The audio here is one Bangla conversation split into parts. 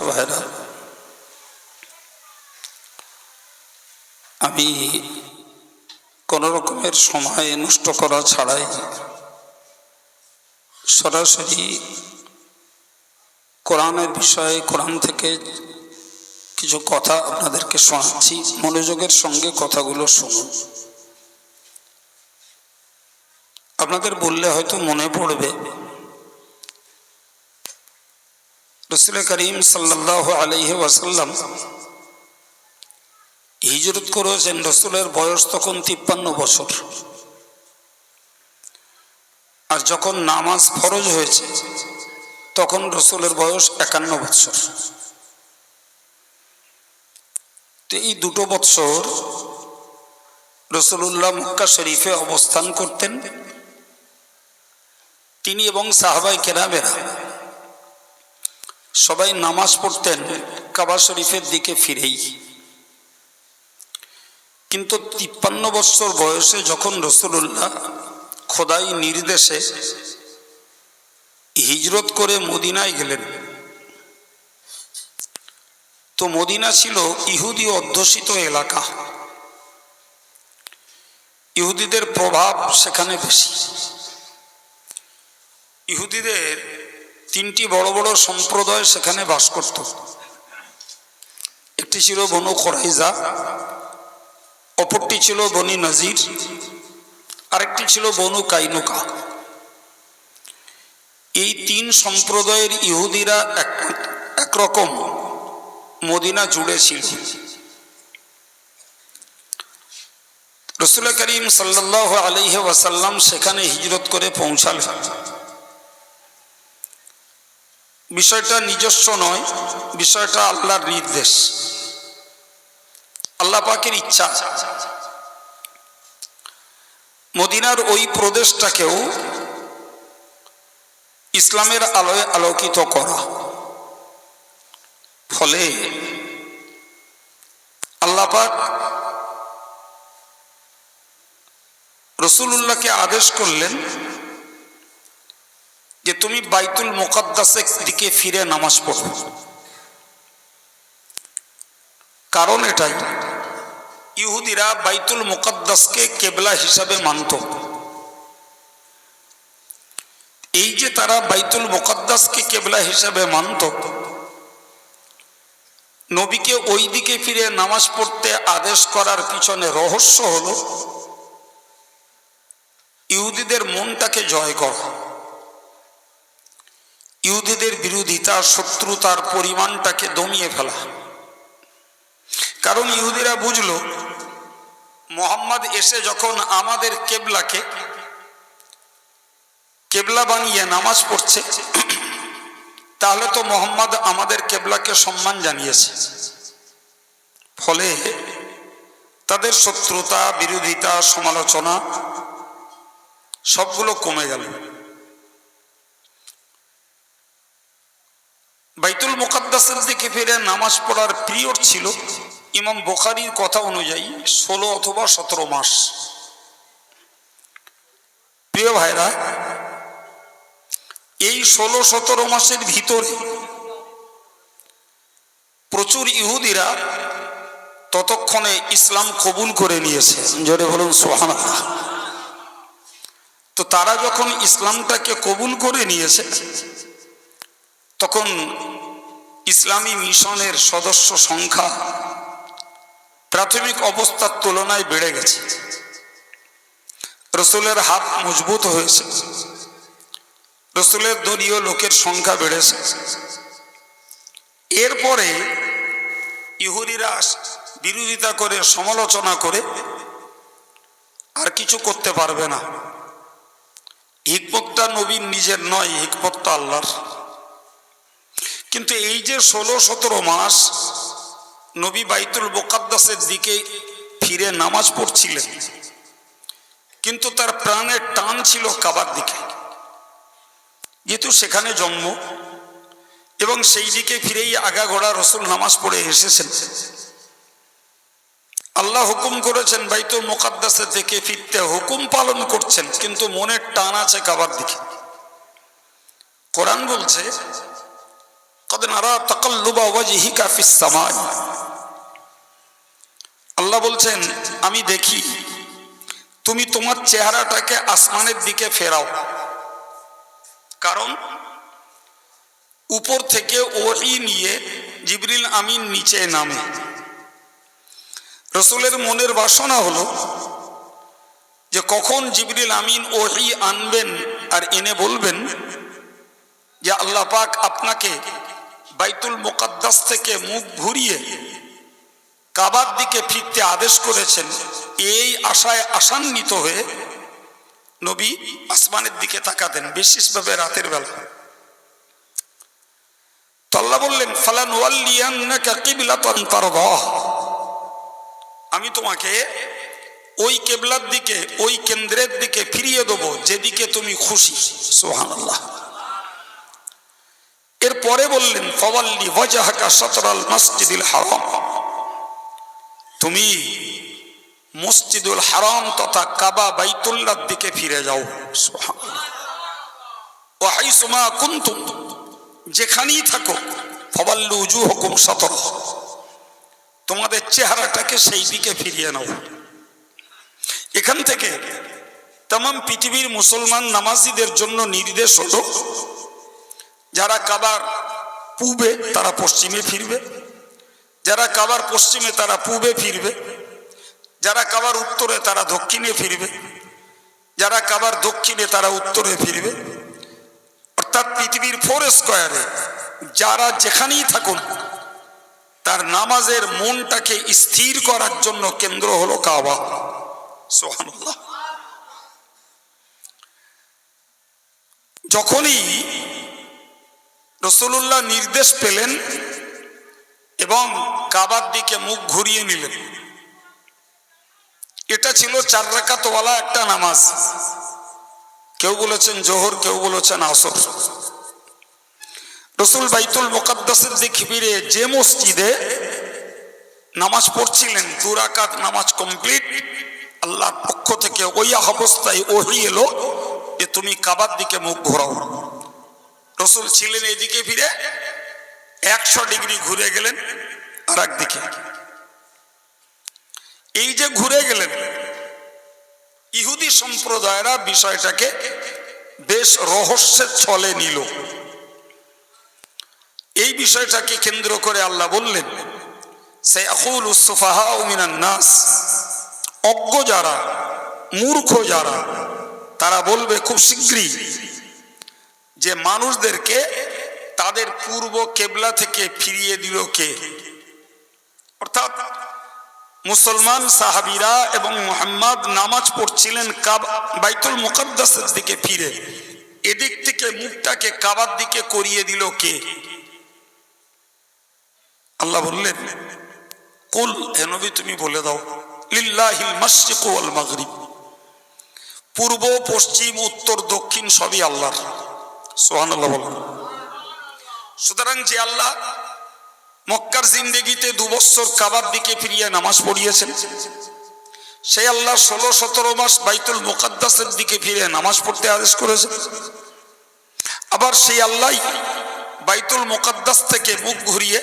ভাইরা, আমি কোনো রকমের সময় নষ্ট করা ছাড়াই সরাসরি কোরআনের বিষয়ে, কোরআন থেকে কিছু কথা আপনাদেরকে শোনাচ্ছি। মনোযোগের সঙ্গে কথাগুলো শুনুন। আপনাদের বললে হয়তো মনে পড়বে, রাসূল করিম সাল্লাল্লাহু আলাইহি ওয়াসাল্লাম হিজরত করেছেন। রাসূলের বয়স তখন 53 বছর, আর যখন নামাজ ফরজ হয়েছে তখন রাসূলের বয়স 51 বছর। তো এই দুটো বছর রাসূলুল্লাহ মক্কা শরীফে অবস্থান করতেন। তিনি এবং সাহাবায়ে কেরামেরা সবাই নামাজ পড়তেন কাবা শরীফের দিকে ফিরেই। কিন্তু 53 বছর বয়সে যখন রাসূলুল্লাহ খোদাই নির্দেশে হিজরত করে মদিনায় গেলেন, তো মদিনা ছিল ইহুদি অধ্যুষিত এলাকা। ইহুদিদের প্রভাব সেখানে বেশি। ইহুদিদের 3টি বড় বড় সম্প্রদায় সেখানে বাস করত। একটি ছিল বনু কুরাইজা, অপরটি ছিল বনি নজির, আরেকটি ছিল বনু কাইনুকা। এই 3 সম্প্রদায়ের ইহুদিরা একরকম মদিনা জুড়ে ছিল। রাসূল করিম সাল্লাল্লাহু আলাইহি ওয়াসাল্লাম সেখানে হিজরত করে পৌঁছালেন। বিষয়টা নিজস্ব নয়, বিষয়টা আল্লাহর নির্দেশ, আল্লাহ পাকের ইচ্ছা। মদিনার ওই প্রদেশটাকেও ইসলামের আলোয় আলোকিত করা। ফলে আল্লাহ পাক রাসূলুল্লাহকে আদেশ করলেন যে তুমি বাইতুল মুকাদ্দাসের দিকে ফিরে নামাজ পড়ো। কারণ এটাই, ইহুদিরা বাইতুল মুকাদ্দাসকে কিবলা হিসাবে মানত। এই যে তারা বাইতুল মুকাদ্দাসকে কিবলা হিসাবে মানত, নবীকে ওই দিকে ফিরে নামাজ পড়তে আদেশ করার পিছনে রহস্য হলো ইহুদিদের মনটাকে জয় করা, ইহুদিদের বিরোধিতা, শত্রুতার পরিমাণটাকে দমিয়ে ফেলা। কারণ ইহুদিরা বুঝলো মুহাম্মদ এসে যখন আমাদের কেবলাকে কেবলা বানিয়ে নামাজ পড়ছে, তাহলে তো মুহাম্মদ আমাদের কেবলাকে সম্মান জানিয়েছে। ফলে তাদের শত্রুতা, বিরোধিতা, সমালোচনা সবগুলো কমে গেল। বাইতুল মুকাদ্দাসের দিকে ফিরে নামাজ পড়ার পিরিয়ড ছিল ইমাম বুখারীর কথা অনুযায়ী 16 অথবা 17 মাস। প্রিয় ভাইরা, এই 16-17 মাসের ভিতরে প্রচুর ইহুদিরা ততক্ষণে ইসলাম কবুল করে নিয়েছে। জোরে বলুন সুবহানাল্লাহ। তো তারা যখন ইসলামটাকে কবুল করে নিয়েছে, তখন ইসলামী মিশনের সদস্য সংখ্যা প্রাথমিক অবস্থার তুলনায় বেড়ে গেছে। রাসূলের হাত মজবুত হয়েছে, রাসূলের দলীয় লোকের সংখ্যা বেড়েছে। এরপরে ইহুদিরা বিরোধিতা করে, সমালোচনা করে আর কিছু করতে পারবে না। হিকমতটা নবীর নিজের নয়, হিকমতটা আল্লাহর। কিন্তু এই যে 16-17 মাস নবী বাইতুল মুকাদ্দাসের দিকে ফিরে নামাজ পড়ছিলেন, কিন্তু তার প্রাণের টান ছিল কাবার দিকে, যেহেতু সেখানে জন্ম এবং সেই দিকে ফিরেই আগাগোড়া রাসূল নামাজ পড়ে এসেছেন। আল্লাহ হুকুম করেছেন বাইতুল মুকাদ্দাসের দিকে ফিরতে, হুকুম পালন করছেন, কিন্তু মনের টান আছে কাবার দিকে। কোরআন বলছে কদ নারা তাকাল্লুবা ওয়াজহিকা ফিস সামাই, আল্লাহ বলছেন আমি দেখি তুমি তোমার চেহারাটাকে আসমানের দিকে ফেরাও। কারণ উপর থেকে ওহী নিয়ে জিবরিল আমিন নিচে নামে। রাসূলের মনের বাসনা হলো যে কখন জিবরিল আমিন ওহী আনবেন আর এনে বলবেন যে আল্লাহ পাক আপনাকে বাইতুল মুকাদ্দাস থেকে মুখ ঘুরিয়ে কাবার দিকে ফিরতে আদেশ করেছেন। এই আশায় আশান্বিত হয়ে নবী আসমানের দিকে তাকাতেন, বিশেষভাবে রাতের বেলা। তো আল্লাহ বললেন ফালানুওয়াল্লিয়ান্নাকা কিবলাতান তারদাহ, আমি তোমাকে ওই কিবলার দিকে, ওই কেন্দ্রের দিকে ফিরিয়ে দেব যেদিকে তুমি খুশি। সুবহানাল্লাহ। এরপরে বললেন ফাওয়াল্লি ওয়াজহাকা শাতরাল মসজিদিল হারাম, তুমি মসজিদুল হারাম তথা কাবা বাইতুল্লাহর দিকে ফিরে যাও। সুবহানাল্লাহ। ওয়া হাইসুমা কুনতুম, যেখানেই থাকো, ফাওয়াল্লু উজুহাকুম শাতরাহ, তোমাদের চেহারাটাকে সেই দিকে ফিরিয়ে নাও। এখান থেকে तमाम পৃথিবীর মুসলমান নামাজীদের জন্য নির্দেশ হলো যারা কাবার পূবে তারা পশ্চিমে ফিরবে, যারা কাবার পশ্চিমে তারা পূবে ফিরবে, যারা কাবার উত্তরে তারা দক্ষিণে ফিরবে, যারা কাবার দক্ষিণে তারা উত্তরে ফিরবে। অর্থাৎ পৃথিবীর 4 স্কয়ারে যারা যেখানেই থাকুন তার নামাজের মনটাকে স্থির করার জন্য কেন্দ্র হলো কাবা। সুবহানাল্লাহ। যখনই রাসূলুল্লাহ নির্দেশ পেলেন এবং কাবার দিকে মুখ ঘুরিয়ে নিলেন, এটা ছিল 4 রাকাতওয়ালা একটা নামাজ। কেউ বলেছেন জোহর, কেউ বলেছেন আসর। রাসূল বাইতুল মুকাদ্দাসের দিকে ফিরে যে মসজিদে নামাজ পড়ছিলেন, 2 রাকাত নামাজ কমপ্লিট, আল্লাহর পক্ষ থেকে ওই অবস্থায় ওহী এলো যে তুমি কাবার দিকে মুখ ঘোরাও। রাসূল ছিলেন এদিকে ফিরে 100 ডিগ্রি ঘুরে গেলেন আর একদিকে। এই যে ঘুরে গেলেন, ইহুদি সম্প্রদায়রা বিষয়টাকে বেশ রহস্যের ছলে নিল। এই বিষয়টাকে কেন্দ্র করে আল্লাহ বললেন সায়াকুলুস সুফাহাউ মিনান নাস, অজ্ঞ যারা, মূর্খ যারা, তারা বলবে খুব শীঘ্রই যে মানুষদেরকে তাদের পূর্ব কেবলা থেকে ফিরিয়ে দিল কে? অর্থাৎ মুসলমান সাহাবীরা এবং মুহাম্মদ নামাজ পড়ছিলেন বাইতুল মুকাদ্দাসের দিকে ফিরে, এদিক থেকে মুখটাকে কাবার দিকে করিয়ে দিল কে? আল্লাহ বললেন কুল, হে নবী তুমি বলে দাও, লিল্লাহিল মাশরিক ওয়াল মাগরিব, পূর্ব পশ্চিম উত্তর দক্ষিণ সবই আল্লাহর। সুবহানাল্লাহ বলুন। সুতরাং যে আল্লাহ মক্কার জিন্দেগিতে 2 বছর কাবার দিকে ফিরিয়ে নামাজ পড়িয়েছেন, সেই আল্লাহ 16-17 মাস বাইতুল মুকাদ্দাসের দিকে ফিরে নামাজ পড়তে আদেশ করেছেন। আবার সেই আল্লাহ বাইতুল মুকাদ্দাস থেকে মুখ ঘুরিয়ে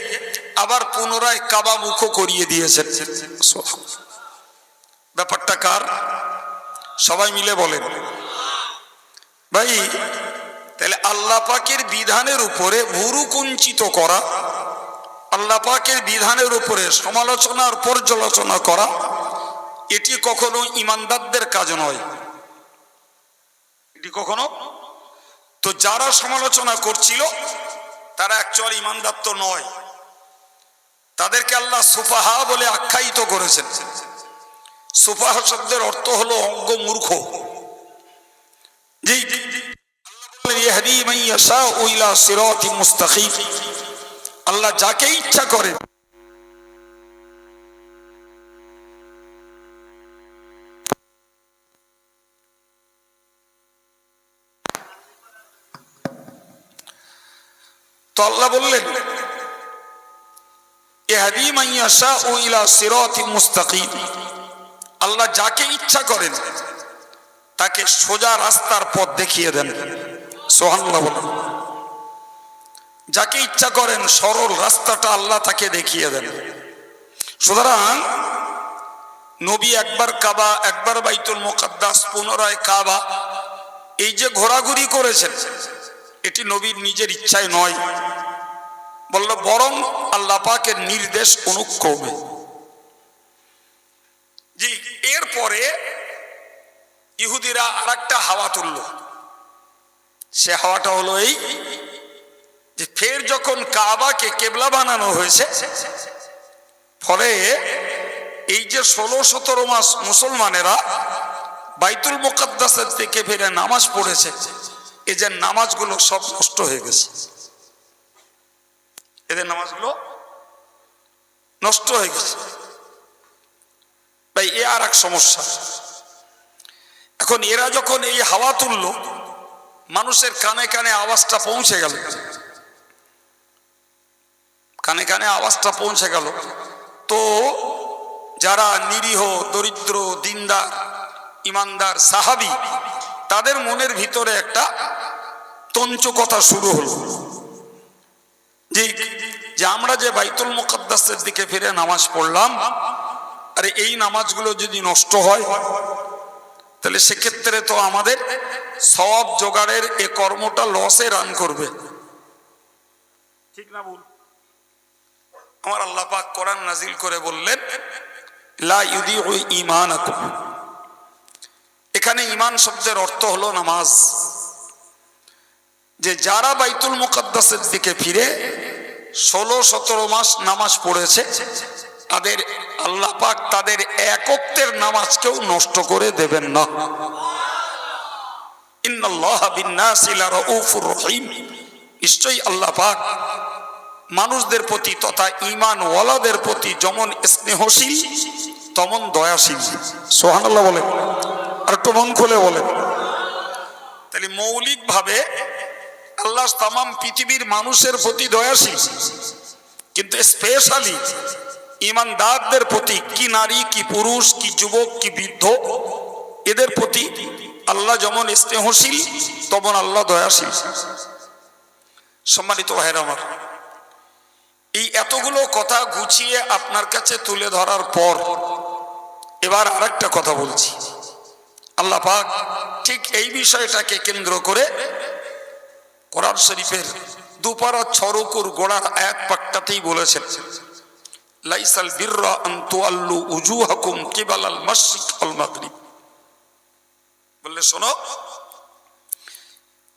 আবার পুনরায় কাবা মুখ করিয়ে দিয়েছেন। ব্যাপারটা কার? সবাই মিলে বলেন। ভাই, তাহলে আল্লাহ পাকের বিধানের উপরে ভুরু কুঞ্চিত করা, আল্লাহ পাকের বিধানের উপরে সমালোচনার পর্যালোচনা করা, এটি কখনো ইমানদারদের কাজ নয়। এটি কখনো, তো যারা সমালোচনা করছিল তারা অ্যাকচুয়ালি ইমানদার তো নয়, তাদেরকে আল্লাহ সুফাহা বলে আখ্যায়িত করেছেন। সুফাহা শব্দের অর্থ হলো অজ্ঞ, মূর্খ। জি, ইয়াহদি মান ইয়াশাউ ইলা সিরাতিন মুস্তাকিম, আল্লাহ যাকে ইচ্ছা করে তো আল্লাহ বললেন ইয়াহদি মান ইয়াশাউ ইলা সিরাতিন মুস্তাকিম, আল্লাহ যাকে ইচ্ছা করেন তাকে সোজা রাস্তার পথ দেখিয়ে দেন। সুবহানাল্লাহ বলুন। যাকে ইচ্ছা করেন সরল রাস্তাটা আল্লাহ তাকে দেখিয়ে দেন। সুতরাং নবী একবার কাবা, একবার বাইতুল মুকাদ্দাস, পুনরায় কাবা, এই যে ঘোরাঘুরি করেছেন এটি নবীর নিজের ইচ্ছায় নয়, বলল বরং আল্লাহ পাকের নির্দেশ অনুক্রমে। জি, এরপরে ইহুদিরা আরেকটা হাওয়া তুলল। সে হাওয়াটা হলো এই যে ফের যখন কাবাকে কেবলা বানানো হয়েছে, ফলে এই যে 16-17 মাস মুসলমানেরা বাইতুল মুকাদ্দাসের থেকে ফিরে নামাজ পড়েছে, এই যে নামাজগুলো সব নষ্ট হয়ে গেছে, এদের নামাজগুলো নষ্ট হয়ে গেছে। ভাই এ আর এক সমস্যা। এখন এরা যখন এই হাওয়া তুলল, মানুষের কানে কানে আওয়াজটা পৌঁছে গেল, কানে কানে আওয়াজটা পৌঁছে গেল। তো যারা নিরীহ, দরিদ্র, দিনদার, ইমানদার সাহাবী, তাদের মনের ভিতরে একটা তঞ্চকতা শুরু হলো যে আমরা যে বাইতুল মুকাদ্দাসের দিকে ফিরে নামাজ পড়লাম, আরে এই নামাজগুলো যদি নষ্ট হয় তাহলে সেক্ষেত্রে তো আমাদের সওয়াব জোগাড়ের এ কর্মটা লসে রান করবে, ঠিক না ভুল? আমার আল্লাহ পাক কোরআন নাজিল করে বললেন লা ইউদিউ ঈমানাকুম। এখানে ঈমান শব্দের অর্থ হলো নামাজ। যে যারা বাইতুল মুকাদ্দাসের দিকে ফিরে 16-17 মাস নামাজ পড়েছে, তাদের আল্লাহ পাক তাদের একত্বের নামাজকেও নষ্ট করে দেবেন না। ইন্নাল্লাহা বিন-নাসি লারাউফুর রহিম। নিশ্চয়ই আল্লাহ পাক মানুষদের প্রতি তথা ঈমান ওয়ালাদের প্রতি যেমন স্নেহশীল তেমন দয়াশীল। সুবহানাল্লাহ বলেন, আর একটু মন খুলে বলেন। তাহলে মৌলিকভাবে আল্লাহ তামাম পৃথিবীর মানুষের প্রতি দয়াশীল, কিন্তু স্পেশালি ঈমানদারদের প্রতি, কি নারী, কি পুরুষ, কি যুবক, কি বৃদ্ধ, এদের প্রতি আল্লাহ যেমন স্নেহশীল তেমন আল্লাহ দয়াশীল। সম্মানিত ভাইরা আমার, এই এতগুলো কথা গুছিয়ে আপনার কাছে তুলে ধরার পর এবার আরেকটা কথা বলছি। আল্লাহ পাক ঠিক এই বিষয়টাকে কেন্দ্র করে কোরআন শরীফের 2 পারা 6 রুকুর গোড়ার আয়াত পাকটাতেই বলেছেন লাইসাল বিররা আন তুআল্লু উজুহাকুম কিবালাল মাশরিক ওয়াল মাগরিব। বললে শোনো,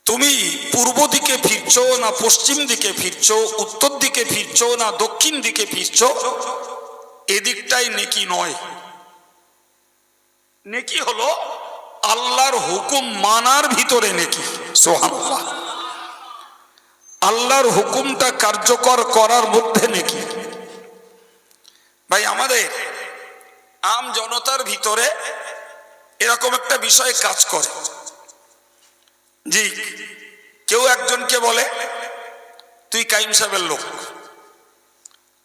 তুমি পূর্ব দিকে ফিরছো না পশ্চিম দিকে ফিরছো, উত্তর দিকে ফিরছো না দক্ষিণ দিকে ফিরছো, এদিকটাই নেকি নয়। নেকি হলো আল্লাহর হুকুম মানার ভিতরে নেকি। সুবহানাল্লাহ। আল্লাহর হুকুমটা কার্যকর করার মধ্যে নেকি। ভাই আমাদের আম জনতার ভিতরে এরকম একটা বিষয় কাজ করে, জি, কেউ একজনকে বলে তুই কাইম সাহেবের লোক,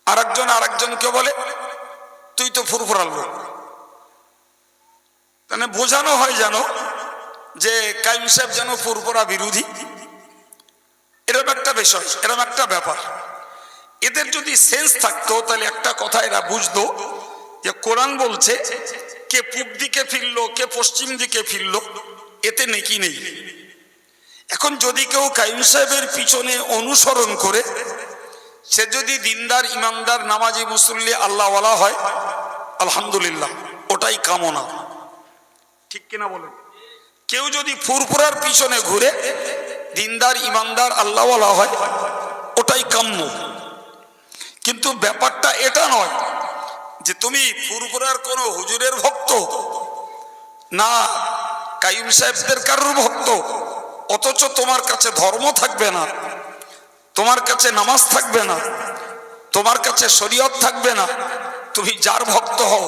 আরেকজন আরেকজনকে বলে তুই তো ফুরফুরার লোক। মানে বোঝানো হয় যেন যে কাইম সাহেব যেন ফুরফুরা বিরোধী, এরকম একটা বিষয়, এরকম একটা ব্যাপার। এদের যদি সেন্স থাকতো তাহলে একটা কথা এরা বুঝতো যে কোরআন বলছে কে পূব দিকে ফিরলো কে পশ্চিম দিকে ফিরলো, এতে নেকি নেই। এখন যদি কেউ কাইম সাহেবের পিছনে অনুসরণ করে সে যদি দিনদার, ইমানদার, নামাজি, মুসল্লি, আল্লাহওয়ালা হয়, আলহামদুলিল্লাহ, ওটাই কামনা, ঠিক কিনা বলেন? কেউ যদি ফুরফুরার পিছনে ঘুরে দিনদার, ইমানদার, আল্লাহওয়ালা হয়, ওটাই কাম্য। কিন্তু ব্যাপারটা এটা নয় যে তুমি ফুরফুরার কোনো হুজুরের ভক্ত না কাইম সাহেবদের কারোর ভক্ত, অথচ তোমার কাছে ধর্ম থাকবে না, তোমার কাছে নামাজ থাকবে না, তোমার কাছে শরীয়ত থাকবে না, তুমি যার ভক্ত হও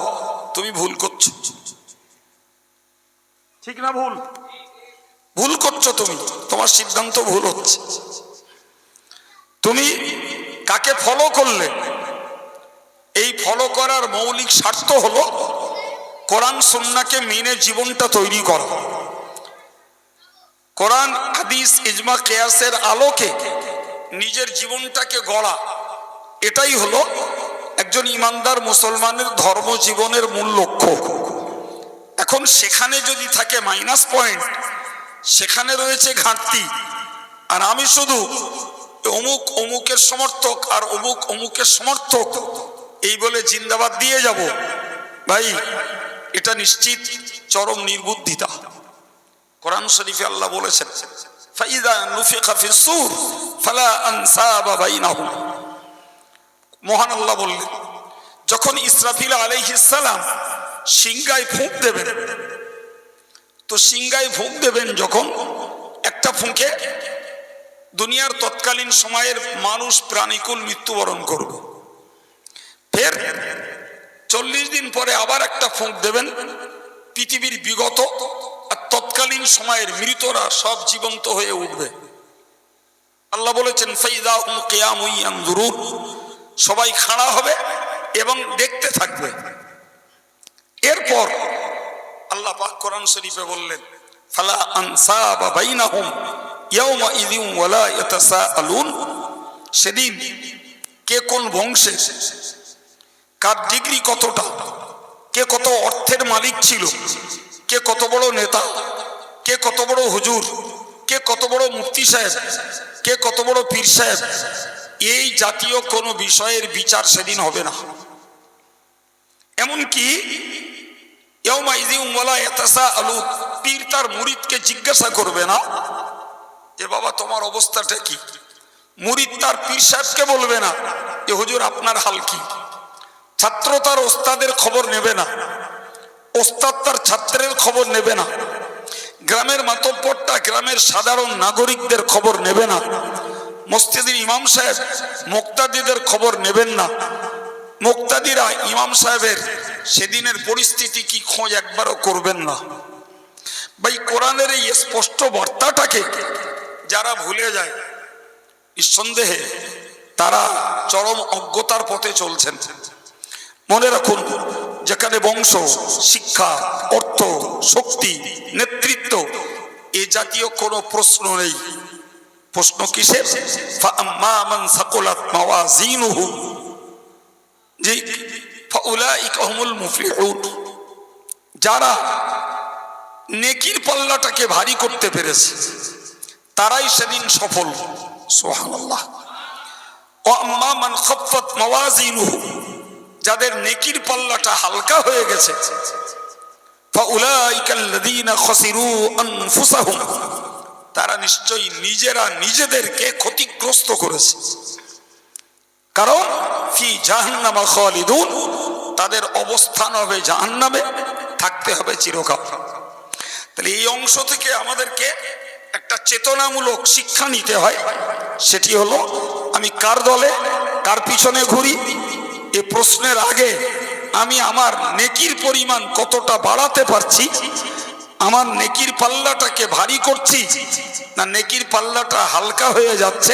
তুমি ভুল করছো, ঠিক না? ভুল ভুল করছো তুমি, তোমার সিদ্ধান্ত ভুল হচ্ছে। তুমি কাকে ফলো করলে, এই ফলো করার মৌলিক স্বার্থ হলো কোরআন সুন্নাহকে মেনে জীবনটা তৈরি করা। কোরআন হাদিস ইজমা কিয়াসের আলোকে নিজের জীবনটাকে গড়া, এটাই হলো একজন ইমানদার মুসলমানের ধর্ম জীবনের মূল লক্ষ্য। এখন সেখানে যদি থাকে মাইনাস পয়েন্ট, সেখানে রয়েছে ঘাটতি, আর আমি শুধু অমুক অমুকের সমর্থক আর অমুক অমুকের সমর্থক এই বলে জিন্দাবাদ দিয়ে যাব, ভাই এটা নিশ্চিত চরম নির্বুদ্ধিতা। কোরআন শরীফে আল্লাহ বলেছেন, ফাইদা নুফিখা ফিস সূর ফালা আনসাবা বাইনাহুম। মহান আল্লাহ বললেন, যখন ইসরাফিল আলাইহিস সালাম সিংগায় ফুঁক দেবেন, তো সিংগায় ফুঁক দেবেন যখন, একটা ফুঁকে দুনিয়ার তৎকালীন সময়ের মানুষ প্রাণীকুল মৃত্যুবরণ করবে। ফের 40 দিন পরে আবার একটা ফুঁক দেবেন, পৃথিবীর বিগত আর তৎকালীন সময়ের মৃতরা সব জীবন্ত হয়ে উঠবে। আল্লাহ বলেছেন, ফাইদা হুম কিয়ামুন ইয়ানজুরুন, সবাই খাড়া হবে এবং দেখতে থাকবে। এরপর আল্লাহ পাক কোরআন শরীফে বললেন, ফালা আনসাবা বাইনাহুম ইয়াওমা ইযিন ওয়ালা ইয়াতাসাআলুন। সেদিন কে কোন বংশে, কার ডিগ্রি কতটা, কে কত অর্থের মালিক ছিল, কে কত বড় নেতা, কে কত বড় হুজুর, কে কত বড় মুফতি সাহেব, কে কত বড় পীর সাহেব, এই জাতীয় কোনো বিষয়ের বিচার সেদিন হবে না। এমনকি ইয়াওমা ইযিন ওয়ালা ইয়াতাসাআলুন, পীর তার মুরিদকে জিজ্ঞাসা করবে না যে বাবা তোমার অবস্থাটা কি। মুরিদ তার পীর সাহেবকে বলবে না যে হুজুর আপনার হাল কি। ছাত্র তার ওস্তাদের খবর নেবে না, ওস্তাদ তার ছাত্রের খবর নেবে না, গ্রামের মাতব্বরটা গ্রামের সাধারণ নাগরিকদের খবর নেবে না, মসজিদের ইমাম সাহেব মুক্তাদিদের খবর নেবেন না, মুক্তাদিরা ইমাম সাহেবের সেদিনের পরিস্থিতি কি খোঁজ একবারও করবেন না। ভাই কোরআনের এই স্পষ্ট বার্তাটাকে যারা ভুলে যায়, নিঃসন্দেহে তারা চরম অজ্ঞতার পথে চলছেন। মনে রাখুন, যেখানে বংশ, শিক্ষা, অর্থ, শক্তি, নেতৃত্ব এ জাতীয় কোনো প্রশ্ন নেই। প্রশ্ন কিসের? ফাআম্মা মান সাকুলাত মাওয়াজিনুহু ফাউলাইকা হুমুল মুফলিহুন। যারা নেকির পাল্লাটাকে ভারী করতে পেরেছে তারাই সেদিন সফল। সুবহানাল্লাহ। ওয়া আম্মা মান খাফফাত মাওয়াজিনুহু, যাদের নেকির পাল্লাটা হালকা হয়ে গেছে, ফাউলাইকা আল্লাযীনা খাসিরু আনফুসাহুম, তারা নিশ্চয়ই নিজেরা নিজেদেরকে ক্ষতিগ্রস্ত করেছে। কারণ ফি জাহান্নামা খালিদুন, তাদের অবস্থান হবে জাহান্নামে, থাকতে হবে চিরকাল। তাহলে এই অংশ থেকে আমাদেরকে একটা চেতনামূলক শিক্ষা নিতে হয়। সেটি হলো, আমি কার দলে, কার পিছনে ঘুরি, এ প্রশ্নের আগে আমি আমার নেকির পরিমাণ কতটা বাড়াতে পারছি, আমার নেকির পাল্লাটাকে ভারী করছি না নেকির পাল্লাটা হালকা হয়ে যাচ্ছে,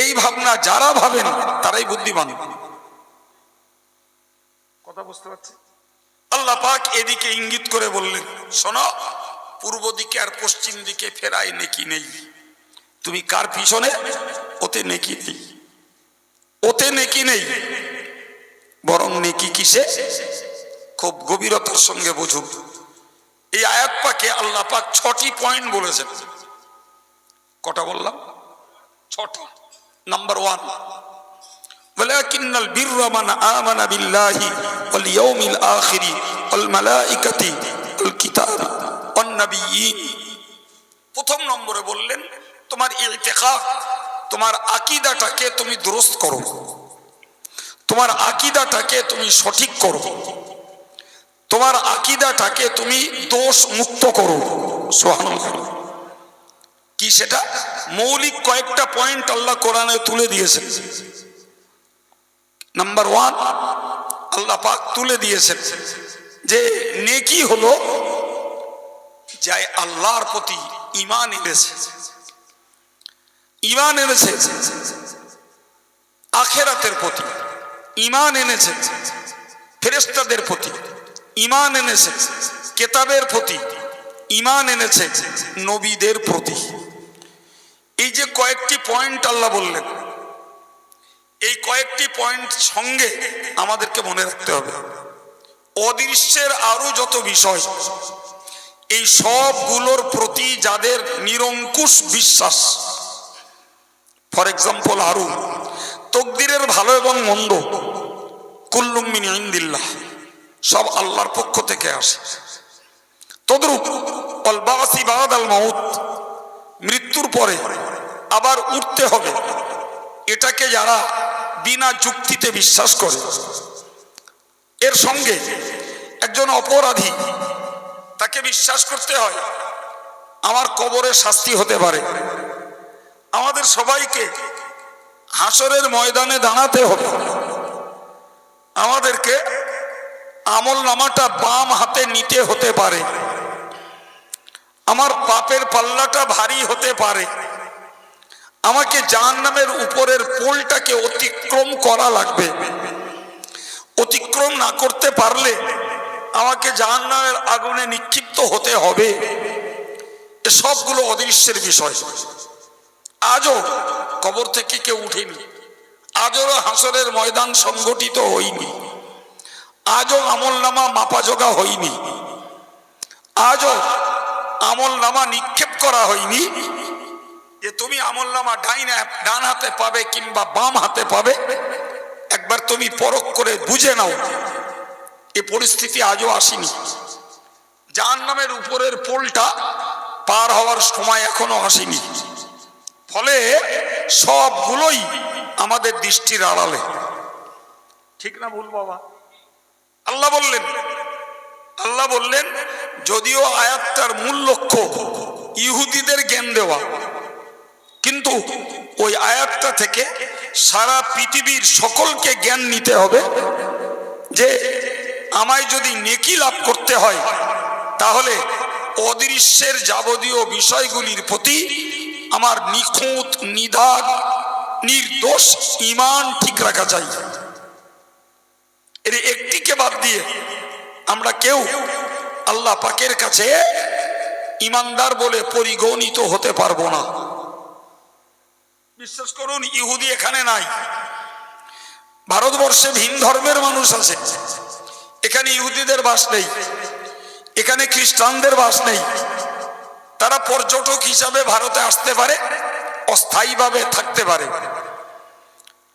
এই ভাবনা যারা ভাবেন তারাই বুদ্ধিমান। কথা বুঝতে পারছি? আল্লাহ পাক এদিকে ইঙ্গিত করে বললেন, শোনো, পূর্ব দিকে আর পশ্চিম দিকে ফেরায় নেকি নেই। তুমি কার পিছনে, ওতে নেকি নেই, ওতে নেকি নেই। বরং নেকি কিসে? খুব গভীরতার সঙ্গে বুঝুন। এই আয়াত পাকে আল্লাহ পাক 6টি পয়েন্ট বলেছেন। কটা বললাম? 6টা। নাম্বার 1, ওয়ালাকিন্নাল বিররা মান আমানা বিল্লাহি ওয়াল ইয়াউমিল আখিরি ওয়াল মালাইকাতি ওয়াল কিতাব ওয়ান নাবিয়্যিন। প্রথম নম্বরে বললেন, তোমার ইতিকাদ, তোমার আকীদাটাকে তুমি দুরুস্ত করো, তোমার আকীদাটাকে তুমি সঠিক করো, তোমার আকীদাটাকে তুমি দোষ মুক্ত করো। সুবহানাল্লাহ। কি সেটা? মৌলিক কয়েকটা পয়েন্ট আল্লাহ কোরআনে তুলে দিয়েছেন। নাম্বার 1, আল্লাহ পাক তুলে দিয়েছেন যে নেকি হলো যাই আল্লাহর প্রতি ঈমান এনেছে, ঈমান এনেছে আখিরাতের প্রতি, ঈমান এনেছে ফেরেশতাদের প্রতি, ঈমান এনেছে কিতাবের প্রতি, ঈমান এনেছে নবীদের প্রতি। এই যে কয়েকটি পয়েন্ট আল্লাহ বললেন, এই কয়েকটি পয়েন্ট সঙ্গে আমাদেরকে মনে রাখতে হবে অদৃশ্যের আরো যত বিষয়, এই সবগুলোর প্রতি যাদের নিরঙ্কুশ বিশ্বাস, ফর এক্সাম্পল আরু তকদিরের ভালো এবং মন্দ কুল্লুম মিন ইনদিল্লাহ, সব আল্লাহর পক্ষ থেকে আসে। তদ্রূপ আল বাসি বাদাল মাউত, মৃত্যুর পরে আবার উঠতে হবে, এটাকে যারা বিনা যুক্তিতে বিশ্বাস করে, এর সঙ্গে একজন অপরাধী তাকে বিশ্বাস করতে হয় আমার কবরে শাস্তি হতে পারে, আমাদের সবাইকে হাসরের ময়দানে দাঁড়াতে হবে, আমাদেরকে আমল নামাটা বাম হাতে নিতে হতে পারে, আমার পাপের পাল্লাটা ভারী হতে পারে, আমাকে জাহান্নামের উপরের পোলটাকে অতিক্রম করা লাগবে, অতিক্রম না করতে পারলে আমাকে জাহান্নামের আগুনে নিক্ষিপ্ত হতে হবে। সবগুলো অদৃশ্যের বিষয়। আজও কবর থেকে কেউ উঠেনি, আজও হাসরের ময়দান সংগঠিত হয়নি, আজও আমল নামা মাপাজোগা হয়নি, আজও আমল নামা নিক্ষেপ করা হয়নি যে তুমি আমল নামা ডান হাতে পাবে কিংবা বাম হাতে পাবে, একবার তুমি পরখ করে বুঝে নাও। এ পরিস্থিতি আজও আসেনি। জাহান্নামের উপরের পোলটা পার হওয়ার সময় এখনো আসেনি। ফলে সবগুলোই আমাদের দৃষ্টির আড়ালে। ঠিক না ভুল বাবা? আল্লাহ বললেন যদিও আয়াতটার মূল লক্ষ্য ইহুদিদের জ্ঞান দেওয়া, কিন্তু ওই আয়াতটা থেকে সারা পৃথিবীর সকলকে জ্ঞান নিতে হবে যে আমায় যদি নেকি লাভ করতে হয় তাহলে অদৃশ্যের যাবতীয় বিষয়গুলির প্রতি আমার নিখুঁত নিদাগ নির্দোষ ঈমান ঠিক রাখা চাই। এর একটিকে বাদ দিয়ে আমরা কেউ আল্লাহ পাকের কাছে ঈমানদার বলে পরিগণিত হতে পারবো না। বিশ্বাস করুন, ইহুদি এখানে নাই, ভারতবর্ষে ভিন ধর্মের মানুষ আছে, এখানে ইহুদিদের বাস নেই, এখানে খ্রিস্টানদের বাস নেই। তারা পর্যটক হিসাবে ভারতে আসতে পারে, অস্থায়ীভাবে থাকতে পারে।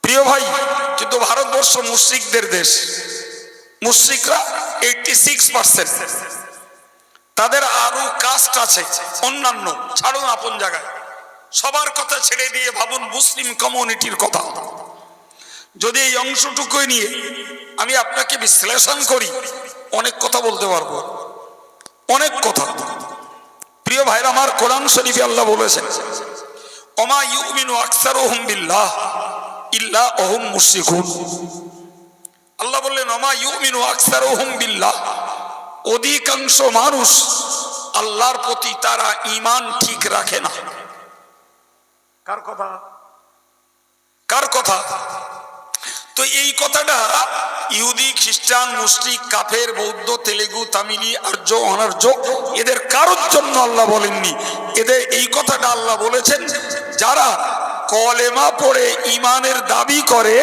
প্রিয় ভাই, কিন্তু ভারতবর্ষ মুশরিকদের দেশ। মুশরিকরা 86%। তাদের আরো কাস্ট আছে অন্যান্য, ছাড়ুন আপন জায়গায়, সবার কথা ছেড়ে দিয়ে ভাবুন মুসলিম কমিউনিটির কথা। যদি এই অংশটুকুই নিয়ে আমি আপনাকে বিশ্লেষণ করি, অনেক কথা বলতে পারবো, অনেক কথা। প্রিয় ভাইরা আমার, কোরআন শরীফে আল্লাহ বলেছেন ওমা ইউমিনু আকসারুহুম বিল্লাহ ইল্লা ওহুম মুশরিকুন। আল্লাহ বললেন ওমা ইউমিনু আকসারুহুম বিল্লাহ, অধিকাংশ মানুষ আল্লাহর প্রতি তারা ঈমান ঠিক রাখে না। কার কথা? কার কথা? তো এই কথাটা ইহুদি, খ্রিস্টান, মুশরিক, কাফের, বৌদ্ধ, তেলেগু, তামিলি, আর্য, অনার্য এদের কারোর জন্য আল্লাহ বলেননি। এদের এই কথাটা আল্লাহ বলেছেন যারা কলেমা পড়ে ঈমানের দাবি করে,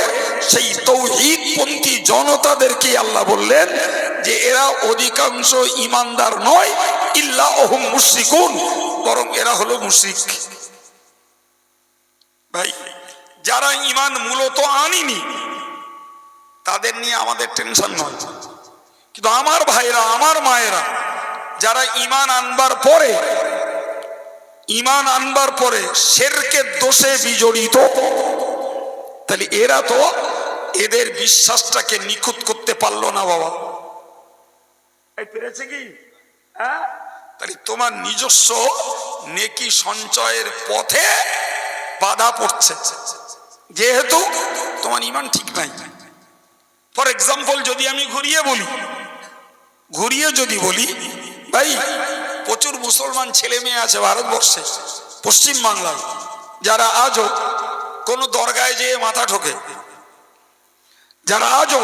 সেই তাওহীদপন্থী জনতাদেরকে আল্লাহ বললেন যে এরা অধিকাংশ ঈমানদার নয়, ইল্লা ওহুম মুশরিকুন, বরং এরা হলো মুশরিক। ভাই, যারা ঈমান মূলত আনেনি তাদের নিয়ে আমাদের টেনশন নয়, কিন্তু আমার ভাইরা, আমার মায়েরা যারা ঈমান আনবার পরে শিরকের দোষে বিজড়িত, তাহলে এরা তো এদের বিশ্বাসটাকে নিখুঁত করতে পারলো না বাবা। এই পেরেছে কি? হ্যাঁ, তাহলে তোমার নিজস্ব নেকি সঞ্চয়ের পথে বাধা পড়ছে, যেহেতু তোমার ঈমান ঠিক নাই। ফর এক্সাম্পল, যদি আমি ঘুরিয়ে যদি বলি ভাই, প্রচুর মুসলমান ছেলে মেয়ে আছে ভারতবর্ষে, পশ্চিম বাংলায়, যারা আজও কোনো দরগায় যেয়ে মাথা ঠোকে, যারা আজও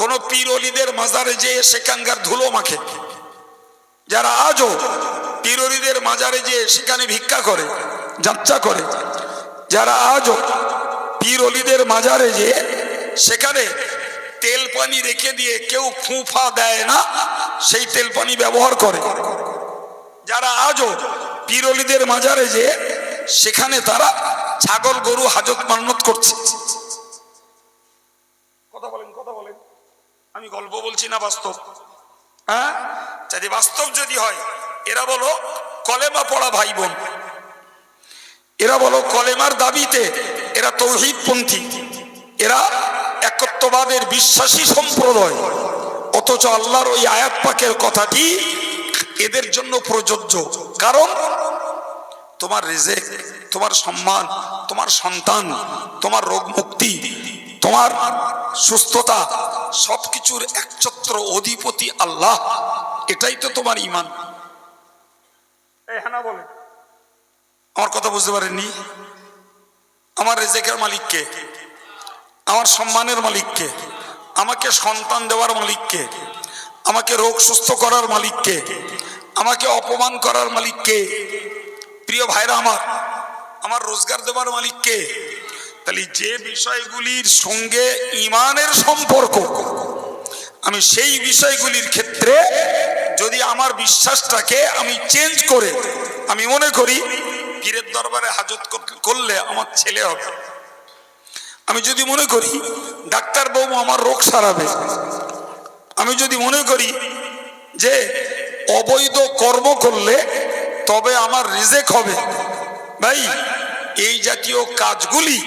কোনো পীর অলিদের মাজারে যেয়ে সেখানকার ধুলো মাখে, যারা আজও পীর অলিদের মাজারে যেয়ে সেখানে ভিক্ষা করে, যাত্রা করে, যারা আজও পীর অলিদের মাজারে যে সেখানে তেল পানি রেখে দিয়ে কেউ ফুঁফা দেয় না, সেই তেল পানি ব্যবহার করে, যারা আজও পীর অলিদের মাজারে যে সেখানে তারা ছাগল গরু হাজত মান্নত করছে। কথা বলেন, কথা বলেন, আমি গল্প বলছি না বাস্তব? হ্যাঁ, যদি বাস্তব যদি হয়, এরা বলো কলেমা পড়া ভাই বোন, এরা বলো কলেমার দাবিতে এরা তৌহিদপন্থী, এরা একত্ববাদের বিশ্বাসী সম্প্রদায়, অথচ আল্লাহর ওই আয়াত পাকের কথাটি এদের জন্য প্রযোজ্য। কারণ তোমার রিজেক, তোমার সম্মান, তোমার সন্তান, তোমার রোগ মুক্তি, তোমার সুস্থতা, সবকিছুর একছত্র অধিপতি আল্লাহ, এটাই তো তোমার ঈমান। হ্যাঁ না বলে, আমার কথা বুঝতে পারেননি? আমার রিজেকের মালিক কে? আমার সম্মানের মালিক কে? আমাকে সন্তান দেওয়ার মালিক কে? আমাকে রোগ সুস্থ করার মালিক কে? আমাকে অপমান করার মালিক কে? প্রিয় ভাইরা আমার রোজগার দেওয়ার মালিক কে? তাহলে যে বিষয়গুলির সঙ্গে ঈমানের সম্পর্ক, আমি সেই বিষয়গুলির ক্ষেত্রে যদি আমার বিশ্বাসটাকে আমি চেঞ্জ করে আমি মনে করি পীরের দরবারে হাজত করলে আমার ছেলে হবে, আমি যদি মনে করি ডাক্তার বাবু আমার রোগ সারাবে, আমি যদি মনে করি যে অবৈধ কর্ম করলে তবে আমার রিজেক হবে, ভাই এই জাতীয় কাজগুলি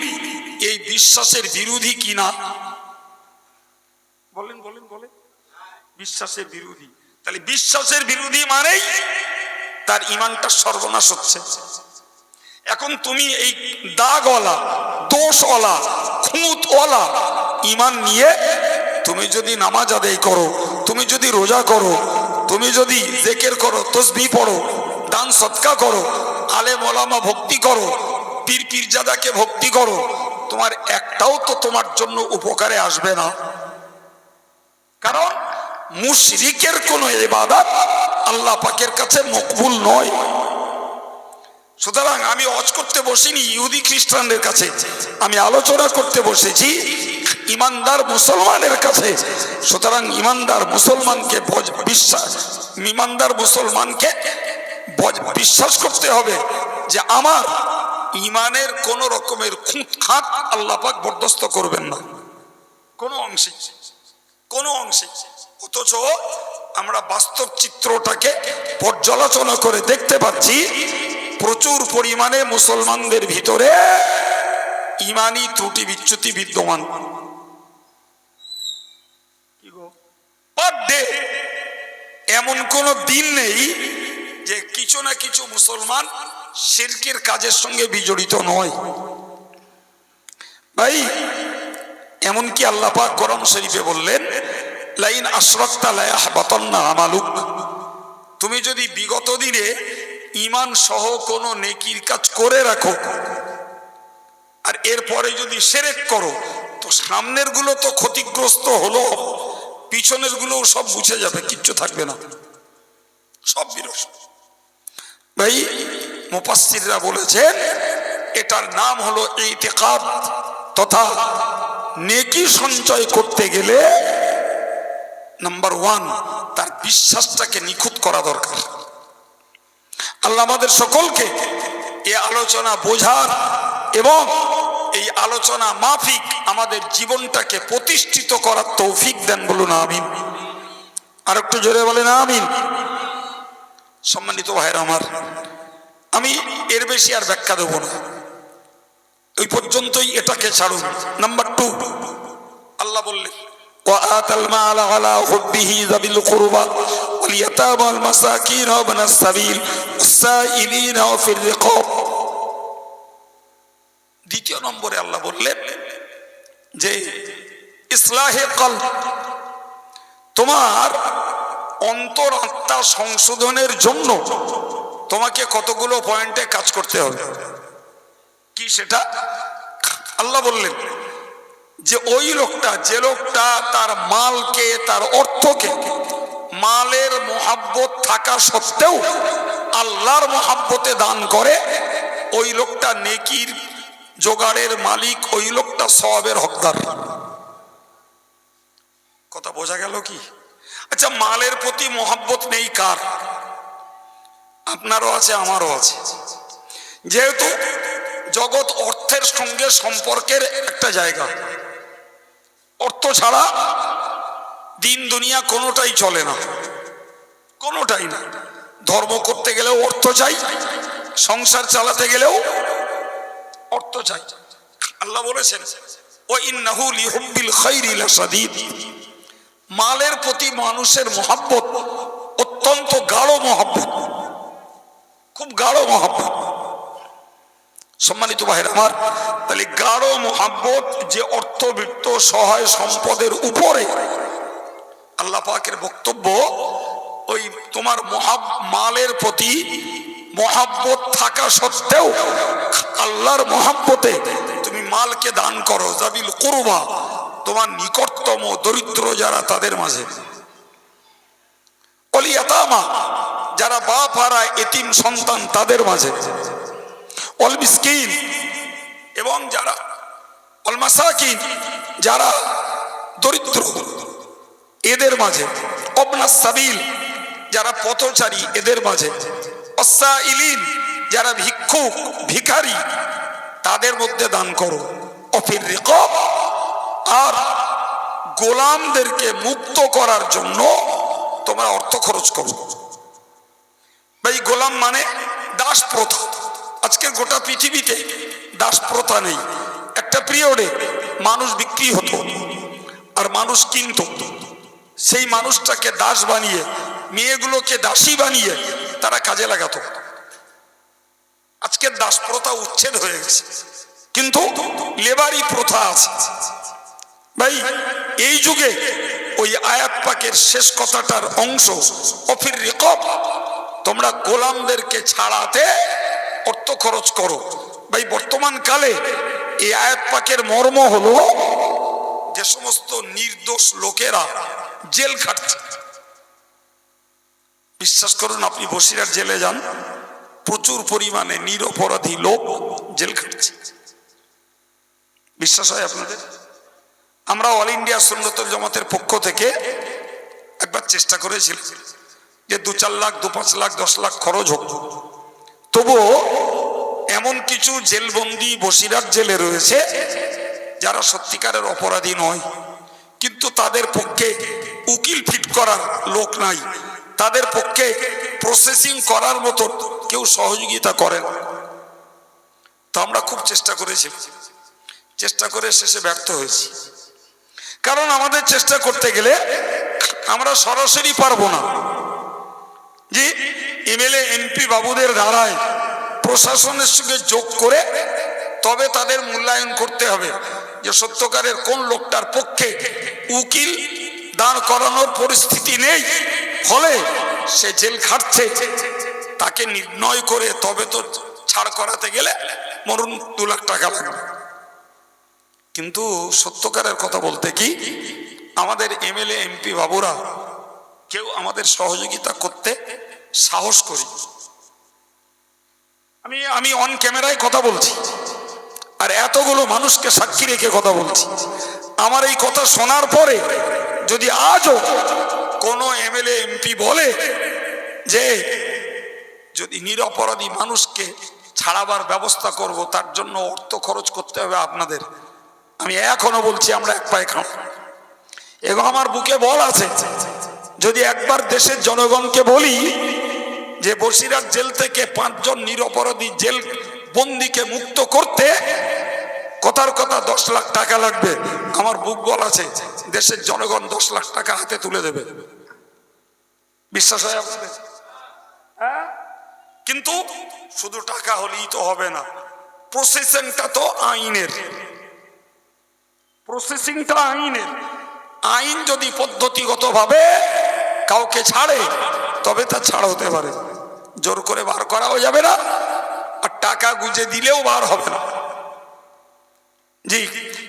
এই বিশ্বাসের বিরোধী কিনা? বলেন বলেন বলেন, বিশ্বাসের বিরোধী। তাহলে বিশ্বাসের বিরোধী মানেই তার ঈমানটা সর্বনাশ হচ্ছে। এখন তুমি এই দাগওয়ালা, দোষওয়ালা, খুঁতওয়ালা ঈমান নিয়ে তুমি যদি নামাজ আদায় করো, তুমি যদি রোজা করো, তুমি যদি জিকির করো, তাসবিহ পড়ো, দান সদকা করো, আলেম ওলামা ভক্তি করো, পীর পীরজাদাকে ভক্তি করো, তোমার একটাও তো তোমার জন্য উপকারে আসবে না। কারণ মুশরিকের কোনো ইবাদত আল্লাহ পাকের কাছে মকবুল নয়। সুতরাং আমি ওয়াজ করতে বসিনি ইহুদি খ্রিস্টানদের কাছে, আমি আলোচনা করতে বসেছি ইমানদার মুসলমানের কাছে। সুতরাং ইমানদার মুসলমানকে বিশ্বাস করতে হবে যে আমার ইমানের কোন রকমের খুঁত খাত আল্লাহ পাক বরদাস্ত করবেন না কোনো অংশে, কোনো অংশে। অথচ আমরা বাস্তব চিত্রটাকে পর্যালোচনা করে দেখতে পাচ্ছি প্রচুর পরিমাণে মুসলমানদের ভিতরে ইমানি ত্রুটি বিচ্যুতি বিদ্যমান। পার ডে এমন কোন দিন নেই যে কিছু না কিছু মুসলমান শিরকের কাজের সঙ্গে বিজড়িত নয়। ভাই এমনকি আল্লাহ পাক কোরআন শরীফে বললেন লাইন আশরাকতা লা ইয়াহবাতান্না আমালুক, তুমি যদি বিগত দিনে ঈমান সহ কোনো নেকির কাজ করে রাখো আর এরপরে যদি শিরক করো তো সামনের গুলো তো ক্ষতিগ্রস্ত হলো, পিছনের গুলো সব মুছে যাবে, কিচ্ছু থাকবে না, সব বিনষ্ট। ভাই মুফাসসিররা বলেছেন এটার নাম হলো ইতিকাদ, তথা নেকি সঞ্চয় করতে গেলে নাম্বার ওয়ান তার বিশ্বাসটাকে নিখুঁত করা দরকার। আল্লাহ আমাদের সকলকে এই আলোচনা বোঝার এবং এই আলোচনা মাফিক আমাদের জীবনটাকে প্রতিষ্ঠিত করার তৌফিক দেন, বলুন আমিন। আর একটু জোরে বলেন আমিন। সম্মানিত ভাইরা আমার, আমি এর বেশি আর ব্যাখ্যা দেব না, ওই পর্যন্তই এটাকে ছাড়ুন। নাম্বার টু, আল্লাহ বললেন وآتى المال على حبه ذوي القربى واليتامى والمساكين وابن السبيل والسائلين وفي الرقاب। দ্বিতীয় নম্বরে আল্লাহ বললেন যে ইসলাহে কলব, তোমার অন্তর আত্মা সংশোধনের জন্য তোমাকে কতগুলো পয়েন্টে কাজ করতে হবে। কি সেটা? আল্লাহ বললেন যে ওই লোকটা, যে লোকটা তার মালকে, তার অর্থকে মালের মোহাব্বত থাকা সত্ত্বেও আল্লাহর মোহাব্বতে দান করে, ওই লোকটা নেকির জোগাড়ের মালিক, ওই লোকটা সওয়াবের হকদার। কথা বোঝা গেল কি? আচ্ছা, মালের প্রতি মোহাব্বত নেই কার? আপনারও আছে, আমারও আছে। যেহেতু জগৎ অর্থের সঙ্গে সম্পর্কের একটা জায়গা, অর্থ ছাড়া দিন দুনিয়া কোনোটাই চলে না, কোনোটাই না। ধর্ম করতে গেলেও অর্থ চাই, সংসার চালাতে গেলেও অর্থ চাই। আল্লাহ বলেছেন, ওয়া ইন্নাহু লিহুব্বিল খাইরি লাশাদীদ। মালের প্রতি মানুষের মহব্বত অত্যন্ত গাঢ় মহব্বত, খুব গাঢ় মহব্বত। সম্মানিত ভাইরা আমার, তাহলে গাঢ় মহব্বত যে অর্থবিত্ত সহায় সম্পদের উপরে, আল্লাহ পাকের বক্তব্য, ওই তোমার মালের প্রতি মহব্বত থাকা সত্ত্বেও আল্লাহর মহব্বতে তুমি মালকে দান করো। যাবিল কুরবা, তোমার নিকটতম দরিদ্র যারা তাদের মাঝে, ওয়াল ইয়াতামা, যারা বাপ হারা এতিম সন্তান তাদের মাঝে, ওয়াল মিসকিন, এবং যারা ওয়াল মাসাকিন, যারা দরিদ্র এদের মাঝে, ওয়াবনাস সাবিল, যারা পথচারী এদের মাঝে, ওয়াসসাইলিন, যারা ভিক্ষুক ভিখারি তাদের মধ্যে দান করো। অফির রিকাব, আর গোলামদেরকে মুক্ত করার জন্য তোমরা অর্থ খরচ করো। ভাই, গোলাম মানে দাস প্রথা। আজকে গোটা পৃথিবীতে দাস প্রথা নেই। একটা পিরিয়ডে মানুষ বিক্রি হতো আর মানুষ কিনত, সেই মানুষটাকে দাস বানিয়ে, মেয়েগুলোকে দাসী বানিয়ে তারা কাজে লাগাতো। আজকের দাস প্রথা উচ্ছেদ হয়ে গেছে, কিন্তু লেবারি প্রথা আছে। ভাই, এই যুগে ওই আয়াত পাকের শেষ কথাটার অংশ, অফির রিকাব, তোমরা গোলামদেরকে ছাড়াতে অর্থ খরচ করো। ভাই, বর্তমান কালে এই আয়াত পাকের মর্ম হলো, যে সমস্ত নির্দোষ লোকেরা জেল খাটছে, বিশ্বাস করুন, আপনি বসিরহাট জেলে যান, প্রচুর পরিমাণে নিরপরাধী লোক জেল খাটছে। বিশ্বাস হয় আপনাদের? আমরা অল ইন্ডিয়া সুন্নতুল জামাতের পক্ষ থেকে একবার চেষ্টা করেছিলাম যে 2-4 লাখ 2-5 লাখ 10 লাখ খরচ হোক, তবুও এমন কিছু জেলবন্দি বসিরহাট জেলে রয়েছে যারা সত্যিকারের অপরাধী নয়, কিন্তু তাদের পক্ষে উকিল ফিট করার লোক নাই, তাদের পক্ষে প্রসেসিং করার মতো কেউ সহযোগিতা করেন। তো আমরা খুব চেষ্টা করেছি, চেষ্টা করে শেষে ব্যর্থ হয়েছি। কারণ আমাদের চেষ্টা করতে গেলে আমরা সরাসরি পারবো না, যে এমএলএ এমপি বাবুদের দ্বারায় প্রশাসনের সঙ্গে যোগ করে তবে তাদের মূল্যায়ন করতে হবে যে সত্যকারের কোন লোকটার পক্ষে উকিল দাঁড় করানোর পরিস্থিতি নেই, ফলে সে জেল খাটছে, তাকে নির্ণয় করে তবে তো ছাড় করাতে গেলে মরুন 2 লাখ টাকা লাগবে। কিন্তু সত্যকারের কথা বলতে কি, আমাদের এমএলএ এমপি বাবুরা কেউ আমাদের সহযোগিতা করতে সাহস করি। আমি অন ক্যামেরায় কথা বলছি, আর এতগুলো মানুষকে সাক্ষী রেখে কথা বলছি। আমার এই কথা শোনার পরে যদি আজও কোনো এমএলএ এমপি বলে যে যদি নিরপরাধী মানুষকে ছাড়াবার ব্যবস্থা করব, তার জন্য অর্থ খরচ করতে হবে আপনাদের, আমি এখনো বলছি আমরা এক পায়ে খাও। এবং আমার বুকে বল আছে, যদি একবার দেশের জনগণকে বলি যে বসিরহাট জেল থেকে 5 জন নিরপরাধী জেল বন্দীকে মুক্ত করতে কথার কথা 10 লাখ টাকা লাগবে, আমার বুক বল আছে দেশের জনগণ 10 লাখ টাকা হাতে তুলে দেবে। বিশ্বাস হয় আপনাদের? হ্যাঁ, কিন্তু শুধু টাকা হলেই তো হবে না, প্রসেসিংটা তো আইনের, প্রসেসিংটা আইনের। আইন যদি পদ্ধতিগতভাবে কাউকে ছাড়ে তবে তা ছাড় হতে পারে, জোর করে বার করাও যাবে না, আর টাকা গুজে দিলেও বার হবে না। জি,